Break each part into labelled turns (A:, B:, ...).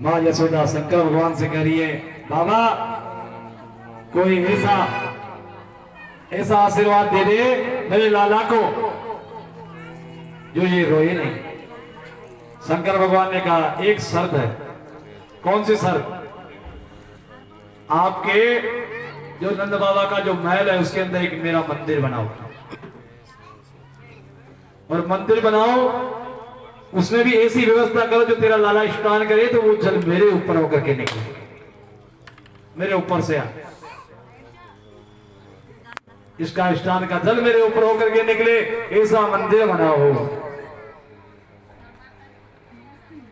A: माँ यशोदा शंकर भगवान से कह रही है, बाबा कोई ऐसा आशीर्वाद दे दे मेरे लाला को जो ये रोए नहीं। शंकर भगवान ने कहा, एक शर्त है। कौन सी शर्त? आपके जो नंद बाबा का जो महल है उसके अंदर एक मेरा मंदिर बनाओ, और मंदिर बनाओ उसमें भी ऐसी व्यवस्था करो जो तेरा लाला स्नान करे तो वो जल मेरे ऊपर होकर के निकले, मेरे ऊपर से आ, इसका स्नान का जल मेरे ऊपर होकर के निकले, ऐसा मंदिर बनाओ।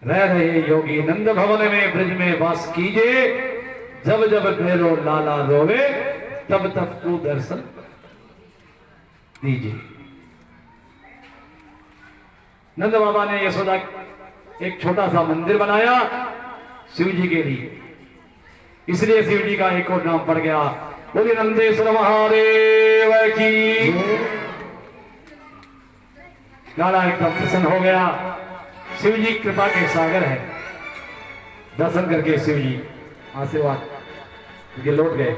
A: रह रहे योगी नंद भवन में ब्रज में वास कीजिए, जब जब मेरो लाला रोवे तब तब तू दर्शन दीजिए। नंद बाबा ने यशोदा एक छोटा सा मंदिर बनाया शिव जी के लिए, इसलिए शिव जी का एक और नाम पड़ गया। बोलिए नंदेश्वर महादेव की। लाला एकदम प्रसन्न हो गया। शिव जी कृपा के सागर है। दर्शन करके शिव जी आशीर्वाद ये लौट गए।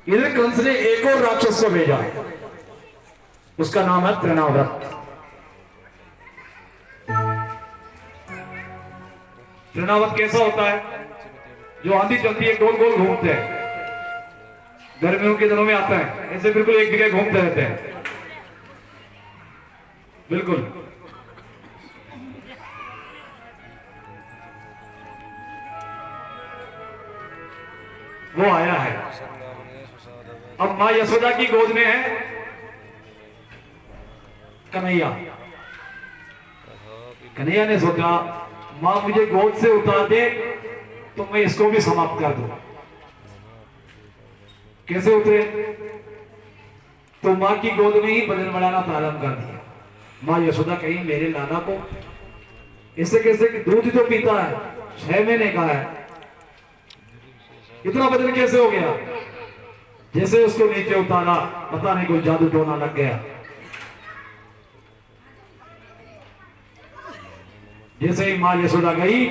A: इधर कंस ने एक और राक्षस को भेजा, उसका नाम है तृणाव्रत। तृणाव्रत कैसा होता है? जो आंधी चलती है गोल गोल घूमते हैं, गर्मियों के दिनों में आता है, ऐसे बिल्कुल एक जगह घूमते रहते हैं बिल्कुल। वो आया है। अब मां यशोदा की गोद में है कन्हैया। कन्हैया ने सोचा मां मुझे गोद से उतार दे तो मैं इसको भी समाप्त कर दूं। कैसे उतरे? तो मां की गोद में ही बदन बढ़ाना प्रारंभ कर दिया। मां यशोदा कहीं मेरे लाला को इससे कैसे, दूध तो पीता है, 6 महीने का है, इतना वजन कैसे हो गया? जैसे उसको नीचे उतारा, पता नहीं कोई जादू टोना लग गया। जैसे ही मां यशोदा गई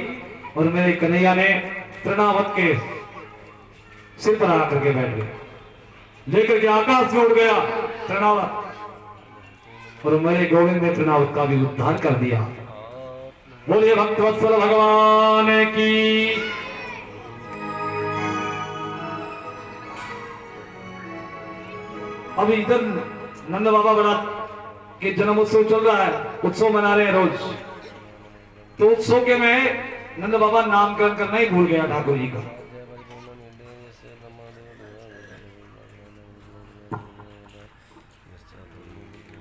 A: और मेरे कन्हैया ने तृणावत के सिर पर आकर के बैठ गए, लेकर के आकाश में उड़ गया तृणावत, और मेरे गोविंद ने तृणावत का भी उद्धार कर दिया। बोलिए भक्तवत्सल भगवान की। अभी इधर नंद बाबा बड़ा के जन्म उत्सव चल रहा है, उत्सव मना रहे हैं रोज। तो उत्सव के में नंद बाबा नामकरण करना ही भूल गया ठाकुर जी का।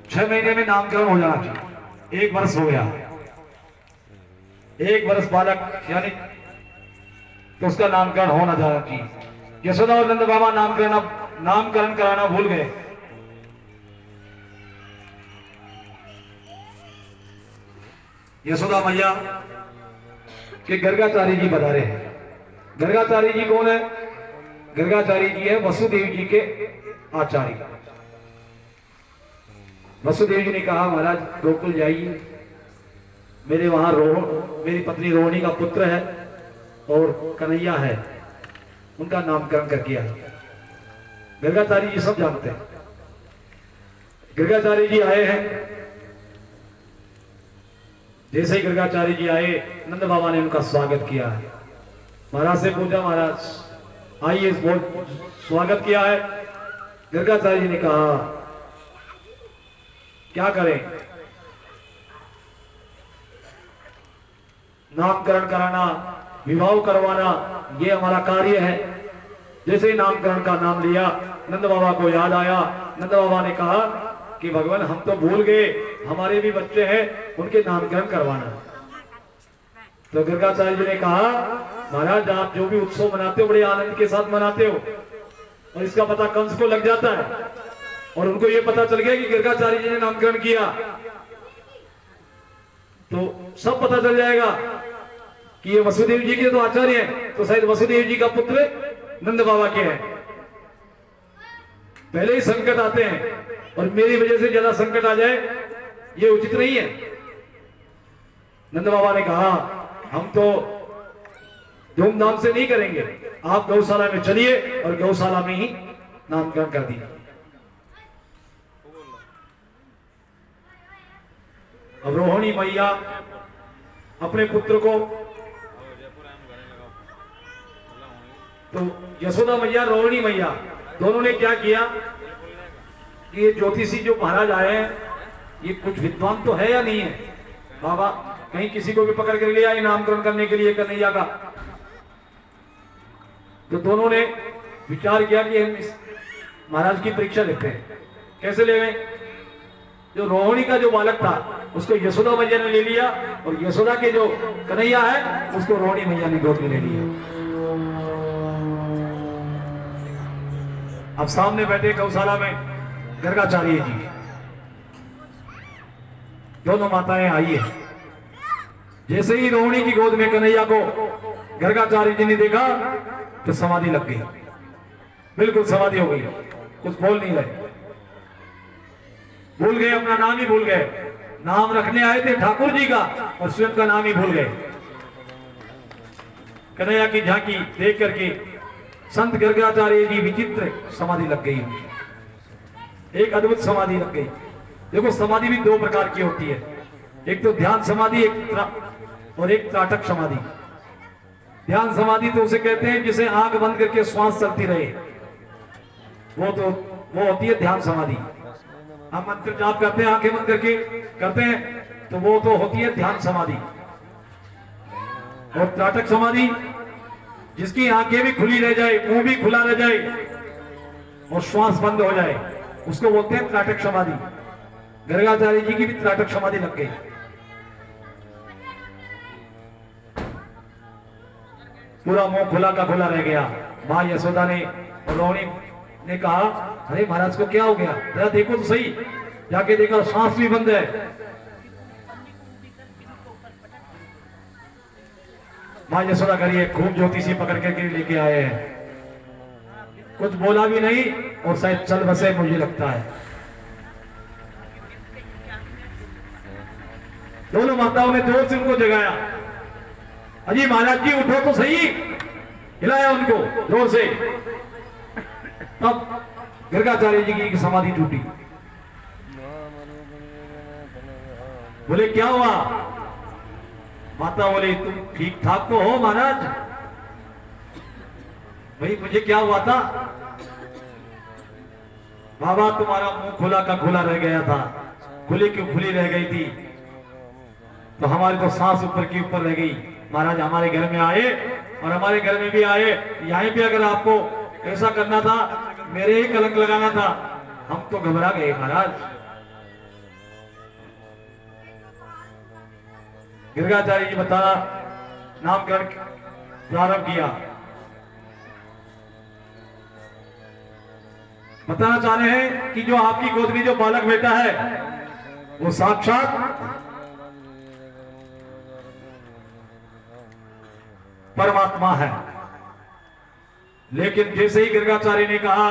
A: छह महीने में नामकरण हो जाना चाहिए। 1 वर्ष हो गया, 1 वर्ष बालक यानी तो उसका नामकरण होना जाना चाहिए। यशोदा और नंद बाबा नामकरण कराना भूल गए। यशोदा मैया के गर्गाचारी जी बता रहे हैं। गर्गाचारी जी कौन है? गर्गाचारी जी है वसुदेव जी के आचार्य। वसुदेव जी ने कहा महाराज गोकुल जाइए, मेरे वहां मेरी पत्नी रोहिणी का पुत्र है और कन्हैया है, उनका नामकरण करके आए। गर्गाचारी जी सब जानते हैं। गर्गाचारी जी आए हैं। जैसे ही गर्गाचारी जी आए, नंद बाबा ने उनका स्वागत किया है। महाराज से पूछा, महाराज आइए, स्वागत किया है। गर्गाचारी जी ने कहा क्या करें? नामकरण कराना, विवाह करवाना, ये हमारा कार्य है। जैसे ही नामकरण का नाम लिया, नंद बाबा को याद आया। नंद बाबा ने कहा कि भगवान हम तो भूल गए, हमारे भी बच्चे हैं, उनके नामकरण करवाना। तो गर्गाचार्य जी ने कहा महाराज आप जो भी उत्सव मनाते हो बड़े आनंद के साथ मनाते हो, और इसका पता कंस को लग जाता है, और उनको ये पता चल गया कि गर्गाचार्य जी ने नामकरण किया, तो सब पता चल जाएगा कि ये वसुदेव जी के तो आचार्य हैं, तो शायद वसुदेव जी का पुत्र नंद बाबा के हैं। पहले ही संकट आते हैं और मेरी वजह से ज्यादा संकट आ जाए, ये उचित नहीं है। नंद बाबा ने कहा हम तो धूमधाम से नहीं करेंगे, आप गौशाला में चलिए और गौशाला में ही नामकरण कर दिए। अब रोहिणी मैया अपने पुत्र को, तो यशोदा मैया रोहिणी मैया दोनों ने क्या किया कि ये ज्योतिषी जो महाराज आए हैं ये कुछ विद्वान तो है या नहीं है, बाबा कहीं किसी को भी पकड़ कर ले आए नामकरण करने के लिए कन्हैया का। तो दोनों ने विचार किया कि हम इस महाराज की परीक्षा लेते हैं। कैसे ले गए? जो रोहिणी का जो बालक था उसको यशोदा मैया ने ले लिया और यशोदा के जो कन्हैया है उसको रोहिणी मैया ने गोद में ले लिया। अब सामने बैठे गौशाला में गर्गाचार्य जी, दोनों माताएं आई है। जैसे ही रोहिणी की गोद में कन्हैया को गर्गाचार्य जी ने देखा तो समाधि लग गई, बिल्कुल समाधि हो गई, कुछ बोल नहीं रहे, भूल गए, अपना नाम ही भूल गए। नाम रखने आए थे ठाकुर जी का और स्वयं का नाम ही भूल गए। कन्हैया की झांकी देख करके संत गर्गाचार्य जी विचित्र समाधि लग गई, एक अद्भुत समाधि लग गई। देखो समाधि भी दो प्रकार की होती है, एक तो ध्यान समाधि और एक त्राटक समाधि। ध्यान समाधि तो उसे कहते हैं जिसे आंख बंद करके श्वास चलती रहे, वो होती है ध्यान समाधि। हम मंत्र जाप करते हैं आंखें बंद करके करते हैं तो वो तो होती है ध्यान समाधि। और त्राटक समाधि जिसकी आंखें भी खुली रह जाए, मुंह भी खुला रह जाए और श्वास बंद हो जाए, उसको बोलते हैं त्राटक समाधि। गर्गाचार्य जी की भी त्राटक समाधि लग गई। पूरा मुंह खुला का खुला रह गया। मां यशोदा ने और रोहिणी ने कहा, अरे महाराज को क्या हो गया, जरा देखो तो सही। जाके देखा सांस भी बंद है। मां यशोदा करिए खूब ज्योतिषी पकड़ करके लेके आए हैं, कुछ बोला भी नहीं और शायद चल बसे, मुझे लगता है। दोनों माताओं ने जोर से उनको जगाया, अजी महाराज जी उठो तो सही, हिलाया उनको जोर से। तब गर्गाचार्य जी की समाधि टूटी। बोले क्या हुआ? माता बोले तुम ठीक ठाक तो हो महाराज? भाई मुझे क्या हुआ था? बाबा तुम्हारा मुंह खुला का खुला रह गया था, खुली क्यों खुली रह गई थी, तो हमारी तो सांस ऊपर की ऊपर रह गई। महाराज हमारे घर में आए और हमारे घर में भी आए, यहीं पे अगर आपको ऐसा करना था, मेरे ही कलंक लगाना था, हम तो घबरा गए महाराज। गर्गाचार्य जी बता नामकरण प्रारंभ किया। बताना चाह रहे हैं कि जो आपकी गोद में जो बालक बेटा है वो साक्षात परमात्मा है। लेकिन जैसे ही गर्गाचार्य ने कहा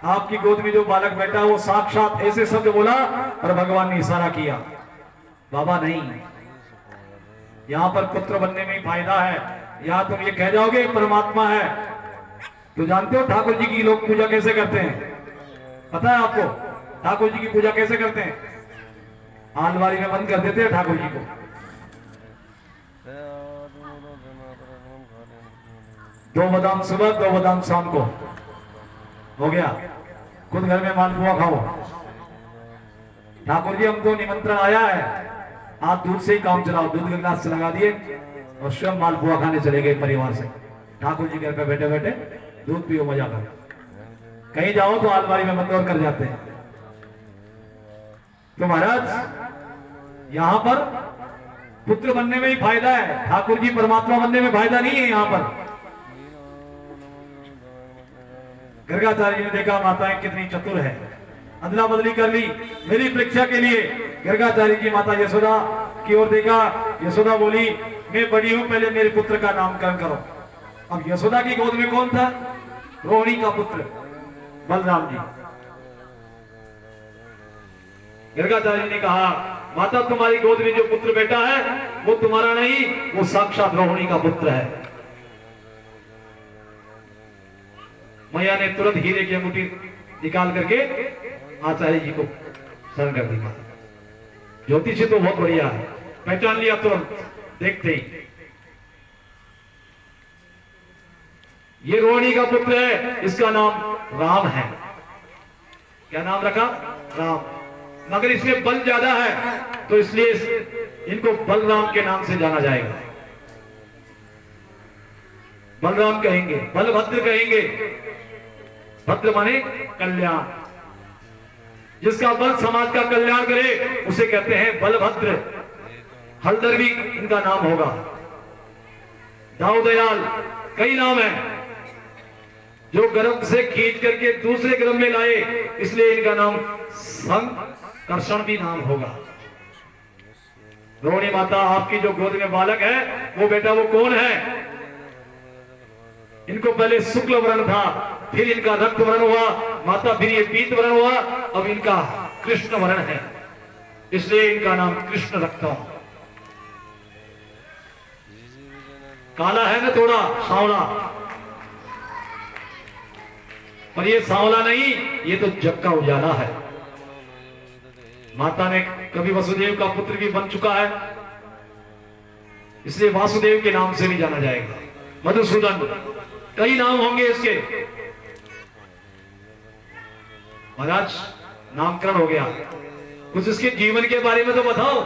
A: आपकी गोद में जो बालक बैठा वो साक्षात, ऐसे शब्द बोला और भगवान ने इशारा किया, बाबा नहीं, यहां पर पुत्र बनने में फायदा है। यहां तुम ये कह जाओगे परमात्मा है। तो जानते हो ठाकुर जी की लोग पूजा कैसे करते हैं? पता है आपको ठाकुर जी की पूजा कैसे करते हैं? आलवारी में बंद कर देते हैं ठाकुर जी को। दो बादाम सुबह, दो बादाम शाम को, हो गया। खुद घर में मालपुआ खाओ। ठाकुर जी हमको निमंत्रण आया है, आप दूध से ही काम चलाओ। दूध का गिलास लगा दिए और स्वयं मालपुआ खाने चले गए परिवार से। ठाकुर जी घर पे बैठे बैठे दूध पियो, मजा कर। कहीं जाओ तो आलमारी में बंद और कर जाते हैं। तो महाराज यहां पर पुत्र बनने में ही फायदा है, ठाकुर जी परमात्मा बनने में फायदा नहीं है। यहां पर गर्गाचार्य जी ने देखा माताएं कितनी चतुर है, अदला बदली कर ली मेरी परीक्षा के लिए। गर्गाचार्य जी माता यशोदा की ओर देखा, यशोदा बोली मैं बड़ी हूं, पहले मेरे पुत्र का नामकरण करो। अब यशोदा की गोद में कौन था? रोहिणी का पुत्र बलराम जी। गर्गाचार्य ने कहा माता तुम्हारी गोद में जो पुत्र बेटा है वो तुम्हारा नहीं, वो साक्षात रोहिणी का पुत्र है। मैया ने तुरंत हीरे की अंगूठी निकाल करके आचार्य जी को शरण कर दी। ज्योतिषी तो बहुत बढ़िया है, पहचान लिया तुरंत देखते ही। ये रोहिणी का पुत्र है, इसका नाम राम है। क्या नाम रखा? राम। मगर इसमें बल ज्यादा है तो इसलिए इनको बलराम के नाम से जाना जाएगा। बलराम कहेंगे, बलभद्र कहेंगे। भद्र माने कल्याण, जिसका बल समाज का कल्याण करे उसे कहते हैं बलभद्र। हलधर भी इनका नाम होगा। दाऊदयाल, कई नाम है। जो गर्भ से खींच करके दूसरे गर्भ में लाए, इसलिए इनका नाम संकर्षण भी नाम होगा। रोहिणी माता, आपकी जो गोद में बालक है वो बेटा वो कौन है? इनको पहले शुक्ल वर्ण था, फिर इनका रक्त वर्ण हुआ, माता फिर ये पीत वर्ण हुआ, अब इनका कृष्ण वर्ण है, इसलिए इनका नाम कृष्ण रखता हूं। काला है ना थोड़ा, सांवला, पर ये सांवला नहीं, ये तो जग का उजाला है। माता ने कभी वसुदेव का पुत्र भी बन चुका है, इसलिए वासुदेव के नाम से भी जाना जाएगा। मधुसूदन, कई नाम होंगे इसके। महाराज नामकरण हो गया, कुछ इसके जीवन के बारे में तो बताओ।